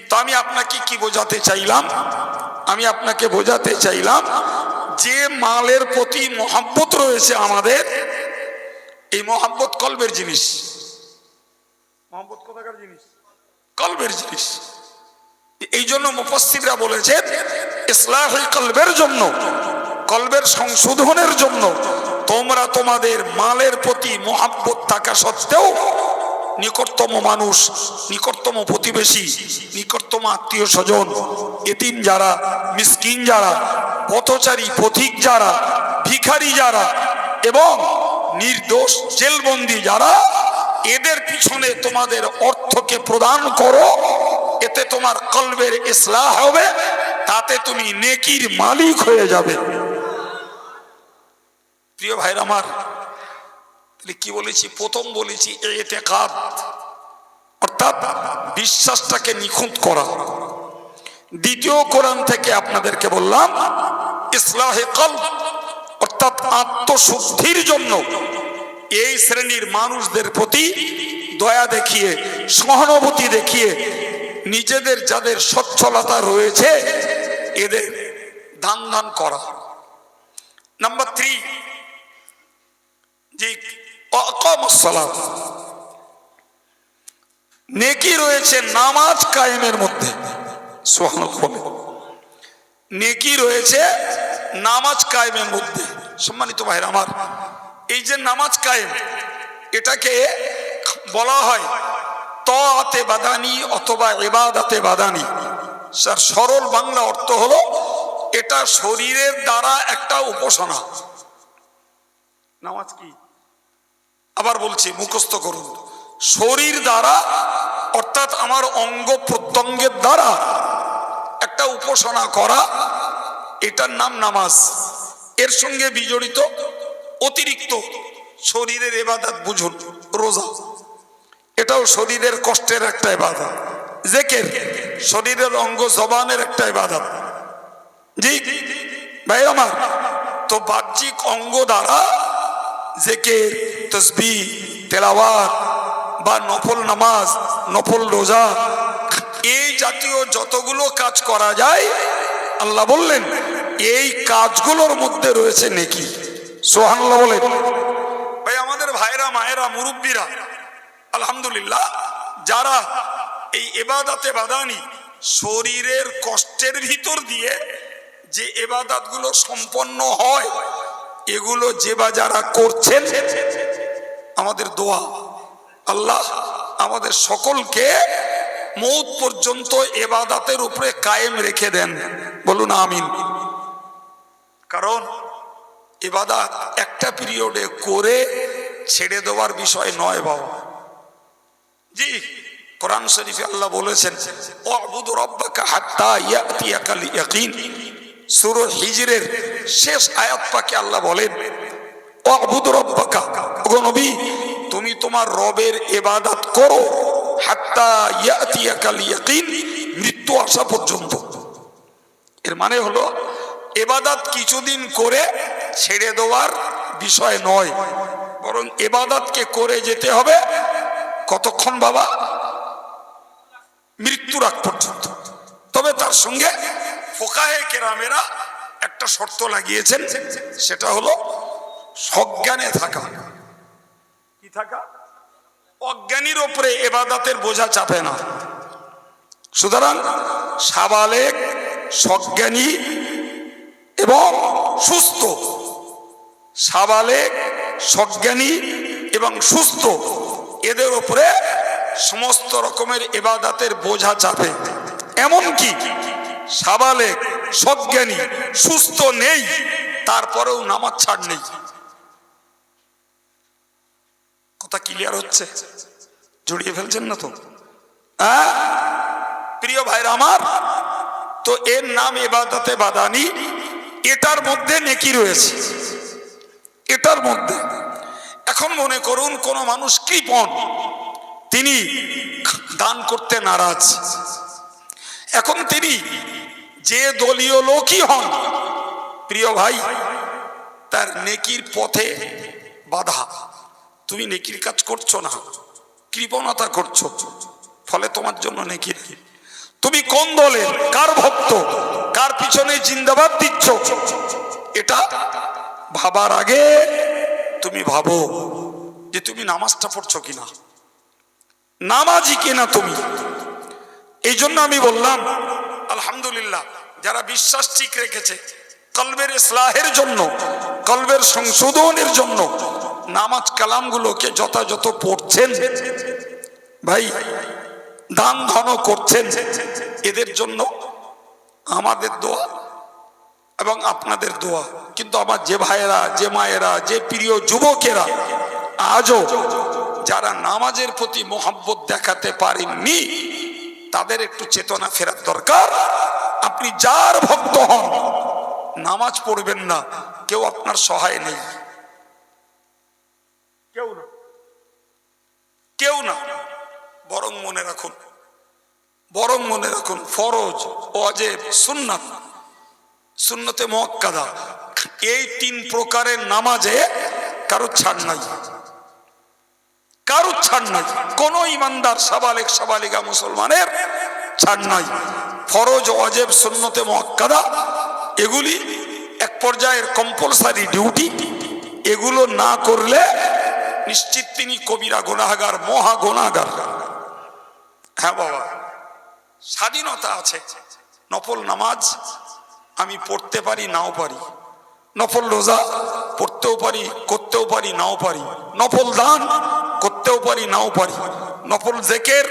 তো আমি আপনাকে কি বোঝাতে চাইলাম, আমি আপনাকে বোঝাতে চাইলাম যে মালের প্রতি মহব্বত রয়েছে আমাদের, এই মহব্বত কলবের জিনিস, মোহাম্মদ কোথাকার জিনিস? কলবের জিনিস। এই জন্য মুফাসসিররা বলেছেন ইসলাহুল কলবের জন্য, কলবের সংশোধনের জন্য তোমরা তোমাদের মালের প্রতি মোহাব্বত থাকা সত্ত্বেও নিকটতম মানুষ, নিকটতম প্রতিবেশী, নিকটতম আত্মীয় স্বজন, এতিম যারা, মিসকিন যারা, পথচারী পথিক যারা, ভিখারি যারা এবং নির্দোষ জেলবন্দি যারা, এদের পিছনে তোমাদের অর্থকে প্রদান করো। এতে তোমার কলবের ইসলাহ হবে, তাতে তুমি নেকির মালিক হয়ে যাবে। প্রিয় ভাইরা আমার, কি বলেছি? প্রথম বলেছি ইতিকাদ, অর্থাৎ বিশ্বাসটাকে নিখুঁত করা। দ্বিতীয় কোরআন থেকে আপনাদেরকে বললাম ইসলাহে কলব, অর্থাৎ আত্মশুদ্ধির জন্য এই শ্রেণীর মানুষদের প্রতি দয়া দেখিয়ে, সহানুভূতি দেখিয়ে নিজেদের যাদের সচ্ছলতা রয়েছে এদের দান দান করা। নাম্বার 3, যে নেকি রয়েছে নামাজ কায়েমের মধ্যে। সুবহানাল্লাহ, নেকি রয়েছে নামাজ কায়েমের মধ্যে। সম্মানিত ভাইরা আমার, এই যে নামাজ কায়েম, এটাকে বলা হয় তাআতে বাদানি অথবা ইবাদাতে বাদানি। স্যার, সরল বাংলা অর্থ হলো এটা শরীরের দ্বারা একটা উপাসনা। নামাজ কি? আবার বলছি, মুখস্থ করুন। শরীর দ্বারা, অর্থাৎ আমার অঙ্গ প্রত্যঙ্গের দ্বারা একটা উপাসনা করা, এটার নাম নামাজ। এর সঙ্গে বিজড়িত অতিরিক্ত শরীরের ইবাদত বুঝুন, রোজা, এটাও শরীরের কষ্টের একটা ইবাদত। জিকির শরীরের অঙ্গ জবানের একটা ইবাদত। জি ভাই আমার, তো বাহ্যিক অঙ্গ দ্বারা জিকির, তাসবিহ, তেলাওয়াত বা নফল নামাজ, নফল রোজা, এই জাতীয় যতগুলো কাজ করা যায়, আল্লাহ বললেন এই কাজগুলোর মধ্যে রয়েছে নেকি। সুবহানাল্লাহ বলেন। ভাই আমাদের ভাইরা, মায়েরা, মুরব্বীরা, আলহামদুলিল্লাহ, যারা এই ইবাদতে বাদানি শরীরের কষ্টের ভিতর দিয়ে যে ইবাদতগুলো সম্পন্ন হয়, এগুলো যে বা যারা করছেন, আমাদের দোয়া আল্লাহ আমাদের সকলকে মৌত পর্যন্ত ইবাদতের উপরে কায়েম রেখে দেন। বলুন আমিন। কারণ ইবাদত একটা পিরিয়ডে করে ছেড়ে দেওয়ার বিষয় নয় বাবা। জি, কোরআন শরীফে আল্লাহ বলেছেন ওয়াবুদু রাব্বাকা হাত্তা ইয়াতিয়াকাল ইয়াকিন। সূরা হিজরের শেষ আয়াত পাকে আল্লাহ বলেন ওয়াবুদু রাব্বাকা, ওগো নবী তুমি তোমার রবের ইবাদত করো, হাত্তা ইয়াতিয়াকাল ইয়াকিন, মৃত্যু আসা পর্যন্ত। এর মানে হলো ইবাদত কিছুদিন করে ছেড়ে দেওয়ার বিষয় নয়, বরং ইবাদতকে করে যেতে হবে কতক্ষণ বাবা? মৃত্যুর আগ পর্যন্ত। তবে তার সঙ্গে ফুকাহে কেরামেরা একটা শর্ত লাগিয়েছেন, সেটা হলো সজ্ঞানে থাকা। কি থাকা? অজ্ঞানীর উপরে ইবাদতের বোঝা চাপে না। সুতরাং সাবালেগ, সজ্ঞানী এবং সুস্থ, সাবালেগ, সজ্ঞানী এবং সুস্থ, এদের উপরে সমস্ত রকমের ইবাদতের বোঝা চাপে। এমনকি সাবালেগ, সজ্ঞানী, সুস্থ নেই, তারপরেও নামাজ ছাড় নেই। কথা ক্লিয়ার হচ্ছে? জড়িয়ে ফেলছেন না তো? প্রিয় ভাইরা আমার, তো এর নাম ইবাদতে বাদানি। এটার মধ্যে নেকি রয়েছে, এটার মধ্যে। এখন মনে করুন কোন মানুষ কৃপণ, তিনি দান করতে নারাজ। এখন তিনি যে দলীয় লোকই হন, প্রিয় ভাই, তার নেকির পথে বাধা। তুমি নেকির কাজ করছো না, কৃপণতা করছো, ফলে তোমার জন্য নেকি নেই। তুমি কোন দলের, কার ভক্ত, কার পিছনে জিন্দাবাদ দিচ্ছ, এটা ভাবার আগে তুমি ভাবো যে তুমি নামাজটা পড়ছো কিনা। নামাজি কিনা তুমি। এই জন্য আমি বললাম আলহামদুলিল্লাহ, যারা বিশ্বাস ঠিক রেখেছে, কলবের ইসলাহের জন্য, কলবের সংশোধনের জন্য নামাজ কালামগুলোকে যথাযথ পড়ছেন, ভাই দান ধন করছেন, এদের জন্য আমাদের দোয়া এবং আপনাদের দোয়া। কিন্তু আমার যে ভাইয়েরা, যে মায়েরা, যে প্রিয় যুবকেরা আজও যারা নামাজের প্রতি মোহাব্বত দেখাতে পারেননি, তাদের একটু চেতনা ফেরার দরকার। আপনি যার ভক্ত হন, নামাজ পড়বেন না, কেউ আপনার সহায় নেই, কেউ না, কেউ না। বরং মনে রাখুন, বরং মনে রাখুন, ফরজ, ওয়াজিব, সুন্নাত, সুন্নতে মুআক্কাদা, এই তিন প্রকারের নামাজে কারো ছাড় নাই, কারো ছাড় নাই। কোন ইমানদার সাবালেক সাবালিকা মুসলমানের ছাড় নাই। ফরজ, ওয়াজিব, সুন্নতে মুআক্কাদা এগুলি এক পর্যায়ের কম্পালসারি ডিউটি। এগুলো না করলে নিশ্চিত তিনি কবিরা গুনাহগার, মহা গুনাহগার। হ্যাঁ বাবা, স্বাধীনতা আছে। নফল নামাজ আমি পড়তে পারি, নাও পারি। নফল রোজা পড়তেও পারি, করতেও পারি, নাও পারি। নফল দান করতেও পারি, নাও পারি। নফল জিকির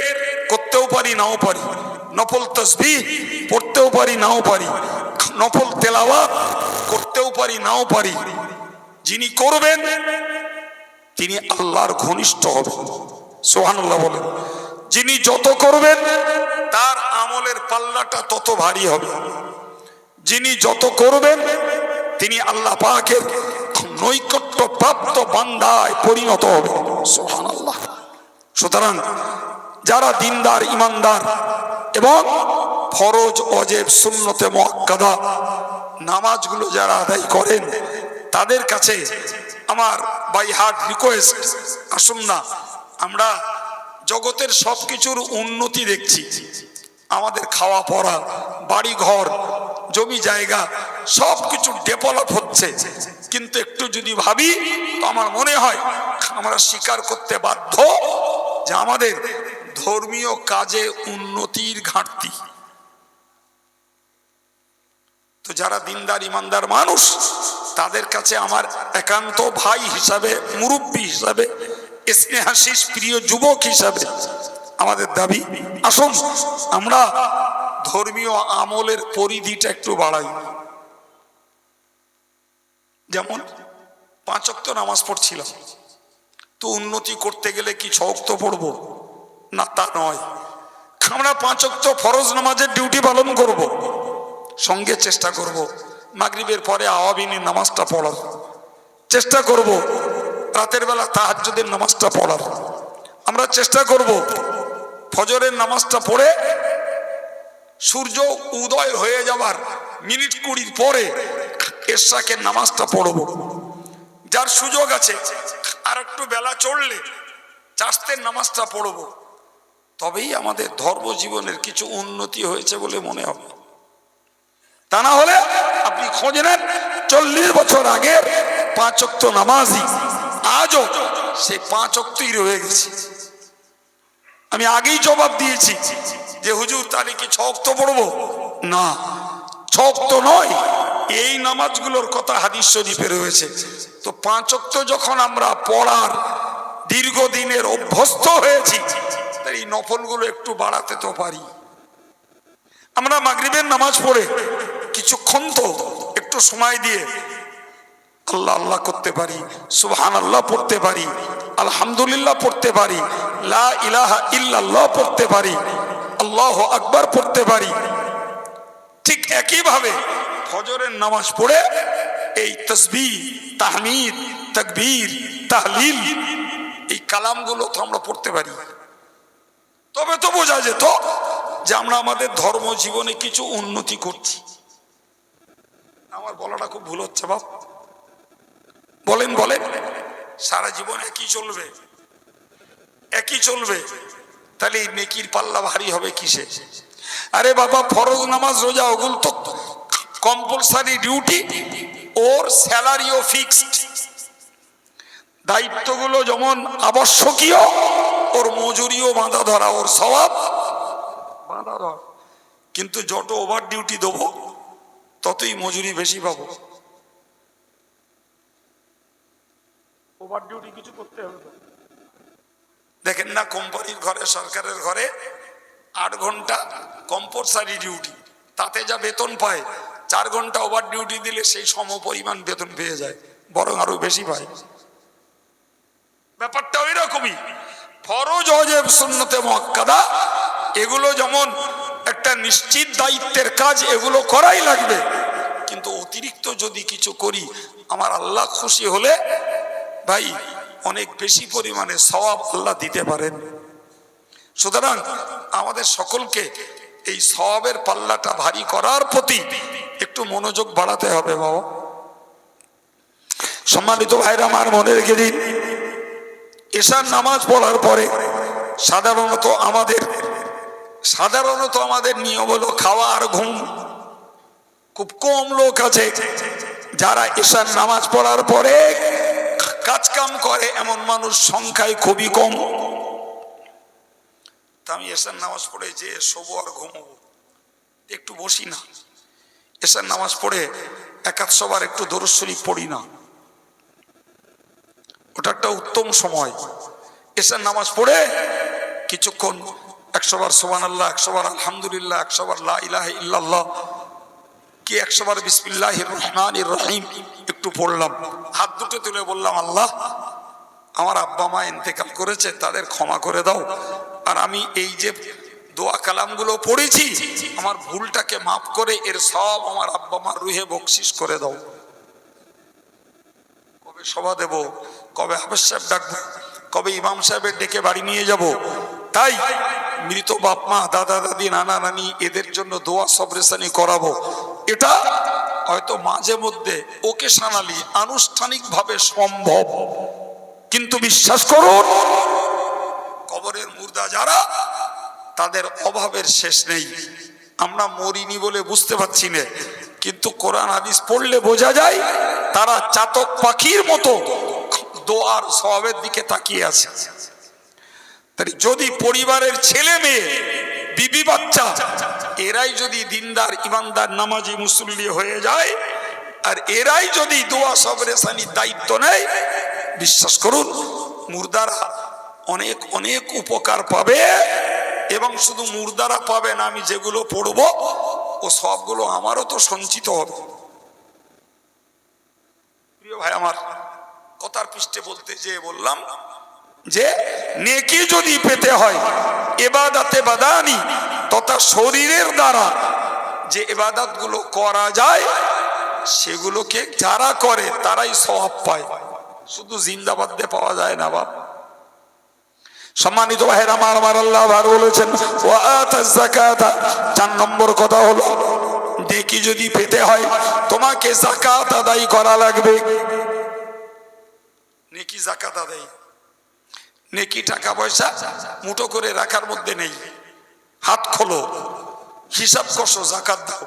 করতেও পারি, নাও পারি। নফল তাসবিহ পড়তেও পারি, নাও পারি। নফল তেলাওয়াত করতেও পারি, নাও পারি। যিনি করবেন তিনি আল্লাহর ঘনিষ্ঠ হবেন। সুবহানাল্লাহ বলেন। যিনি যত করবেন তার আমলের পাল্লাটা তত ভারী হবে। যিনি যত করবেন তিনি আল্লাহ পাকের নৈকট্য প্রাপ্ত বান্দায় পরিণত হবে। সুবহানাল্লাহ। সুতরাং যারা দিনদার, ইমানদার এবং ফরজ, ওয়াজিব, সুন্নতে মুআক্কাদা নামাজগুলো যারা আদায় করেন, তাদের কাছে আমার বাই হার্ট রিকোয়েস্ট, আসুন না, আমরা জগতের সবকিছুর উন্নতি দেখছি, আমাদের খাওয়া পড়া, বাড়ি ঘর, জমি জায়গা সবকিছু ডেভেলপ হচ্ছে, কিন্তু একটু যদি ভাবি তো আমার মনে হয় আমরা স্বীকার করতে বাধ্য যে আমাদের ধর্মীয় কাজে উন্নতির ঘাটতি। তো যারা দিনদার, ইমানদার মানুষ, তাদের কাছে আমার একান্ত ভাই হিসাবে, মুরব্বী হিসাবে, স্নেহাশিস প্রিয় যুবক হিসাবে আমাদের দাবি, আসুন আমরা ধর্মীয় আমলের পরিধিটা একটু বাড়াই। যেমন 5 ওয়াক্ত নামাজ পড়ছিলাম, তো উন্নতি করতে গেলে কি 6 ওয়াক্ত পড়বো? না, তা নয়। আমরা 5 ওয়াক্ত ফরজ নামাজের ডিউটি পালন করব, সঙ্গে চেষ্টা করব মাগরিবের পরে আওয়াবিনের নামাজটা পড়ার, চেষ্টা করব রাতের বেলা তাহাজ্জুদের নামাজটা পড়ার, আমরা চেষ্টা করব ফজরের নামাজটা পড়ে সূর্য উদয় হয়ে যাবার মিনিট 20 পরে এশাকের নামাজটা পড়ব। যার সুযোগ আছে আর একটু বেলা চড়লে চাষতের নামাজটা পড়ব। তবেই আমাদের ধর্ম জীবনের কিছু উন্নতি হয়েছে বলে মনে হবে। তা না হলে আপনি খোঁজ নেন 40 বছর আগে 5 ওয়াক্ত নামাজি আজও সেই 5 ওয়াক্তই রয়ে গেছে। আমি আগেই জবাব দিয়েছি যে হুজুর তাহলে কি 6 ওয়াক্ত পড়বো? না, 6 ওয়াক্ত নয়, এই নামাজগুলোর কথা হাদিস শরীফে রয়েছে। তো 5 ওয়াক্ত যখন আমরা পড়ার দীর্ঘদিনের অভ্যস্ত হয়েছি, তাই এই নফলগুলো একটু বাড়াতে তো পারি। আমরা মাগরিবের নামাজ পড়ে কিছুক্ষণ তো একটু সময় দিয়ে আল্লাহ আল্লাহ করতে পারি, সুবহানাল্লাহ পড়তে পারি, আলহামদুলিল্লাহ পড়তে পারি, লা ইলাহা ইল্লাল্লাহ পড়তে পারি, আল্লাহু আকবার পড়তে পারি। ঠিক একইভাবে ফজরের নামাজ পড়ে এই তাসবিহ, তাহমিদ, তাকবীর, তাহলিল এই কালামগুলো তো আমরা পড়তে পারি। তবে তো বোঝা যেত যে আমরা আমাদের ধর্ম জীবনে কিছু উন্নতি করছি। আমার বলাটা খুব ভুল হচ্ছে বাপ? বলেন বলেন। সারা জীবন একই চলবে, একই চলবে, তাহলে এই নেকির পাল্লা ভারী হবে কিসে? আরে বাবা, ফরজ নামাজ, রোজা ওগুলো তো কম্পালসারি ডিউটি, ওর স্যালারিও ফিক্সড। দায়িত্বগুলো যেমন আবশ্যকীয় ওর মজুরিও বাঁধা ধরা, ওর সওয়াব বাঁধা ধরা। কিন্তু যত ওভার ডিউটি দেবো ততই মজুরি বেশি পাবো। ওভার ডিউটি কিছু করতে হবে। দেখেন না কোম্পানির ঘরে, সরকারের ঘরে 8 ঘন্টা কম্পালসারি ডিউটি, তাতে যা বেতন পায় 4 ঘন্টা ওভার ডিউটি দিলে সেই সম পরিমাণ বেতন পেয়ে যায়, বরং আরো বেশি পায়। ব্যাপারটা ওই রকমই। ফরজ, ওয়াজিব, সুন্নতে মুআক্কাদা এগুলো যেমন একটা নিশ্চিত দায়িত্বের কাজ, এগুলো করাই লাগবে। কিন্তু অতিরিক্ত যদি কিছু করি, আমার আল্লাহ খুশি হলে ভাই অনেক বেশি পরিমাণে সওয়াব আল্লাহ দিতে পারেন। সুতরাং আমাদের সকলকে এই সওয়াবের পাল্লাটা ভারী করার প্রতি একটু মনোযোগ বাড়াতে হবে বাবা। সম্মানিত ভাইরা আমার, মনে রেখে দিন, এশার নামাজ পড়ার পরে সাধারণত আমাদের নিয়ম হলো খাওয়া আর ঘুম। খুব কম লোক আছে যারা এশার নামাজ পড়ার পরে কাজ কাম করে, এমন মানুষ সংখ্যায় খুবই কম। তা আমি এশার নামাজ পড়ে যে শোবো আর ঘুমবো, একটু বসি না। এশার নামাজ পড়ে 100 বার একটু দরুদ শরীফ পড়ি না? ওটা একটা উত্তম সময়। এশার নামাজ পড়ে কিছুক্ষণ 100 বার সুবহানাল্লাহ, 100 বার আলহামদুলিল্লাহ, 100 বার লা ইলাহা ইল্লাল্লাহ, কি 100 বার বিসমিল্লাহির রহমানির রহিম একটু পড়লাম। হাত দুটো তুলে বললাম, আল্লাহ আমার আব্বা মা ইন্তেকাল করেছে, তাদের ক্ষমা করে দাও। আর আমি এই যে দোয়া কালামগুলো পড়েছি, আমার ভুলটাকে মাফ করে এর সব আমার আব্বা মার রুহে বকশিস করে দাও। কবে সভা দেব, কবে হাফেজ সাহেব ডাকবো, কবে ইমাম সাহেবের ডেকে বাড়ি নিয়ে যাব। তাই মৃত বাপ মা, দাদা দাদি, নানা নানি এদের জন্য দোয়া সবরেসানি করাবো। এটা হয়তো মাঝে মধ্যে ওকেশনালি আনুষ্ঠানিকভাবে সম্ভব, কিন্তু বিশ্বাস করুন কবরের মুর্দা যারা, তাদের অভাবের শেষ নেই। আমরা মরিনি বলে বুঝতে পারছি না, কিন্তু কোরআন হাদিস পড়লে বোঝা যায় তারা চাতক পাখির মতো দোয়ার সওয়াবের দিকে তাকিয়ে আছে। যদি পরিবারের ছেলে মেয়ে, বিবি বাচ্চা এরাই যদি দিনদার, ইমানদার, নামাজি, মুসল্লি হয়ে যায়, আর এরাই যদি দোয়া সবরেসানির দায়িত্ব নেয়, বিশ্বাস করুন মুর্দারা অনেক অনেক উপকার পাবে। এবং শুধু মুর্দারা পাবে না, আমি যেগুলো পড়বো ও সবগুলো আমারও তো সঞ্চিত হবে। প্রিয় ভাই আমার, কথার পৃষ্ঠে বলতে যেয়ে বললাম যে নেকি যদি পেতে হয় ইবাদতে বাদানি তথা শরীরের দ্বারা যে ইবাদত গুলো করা যায়, সেগুলোকে যারা করে তারাই সওয়াব পায়, শুধু জিন্দাবাদ দিয়ে পাওয়া যায় না বাপ। সম্মানিত ভাইরা আমার, আল্লাহ ভালো বলেছেন ওয়া আতাজ যাকাতা। 4 নম্বর কথা হলো, নেকি যদি পেতে হয় তোমাকে যাকাত আদায় করা লাগবে। নেকি যাকাত আদায়, নেকি টাকা পয়সা মুঠো করে রাখার মধ্যে নেই। হাত খোলো, হিসাব কষো, যাকাত দাও।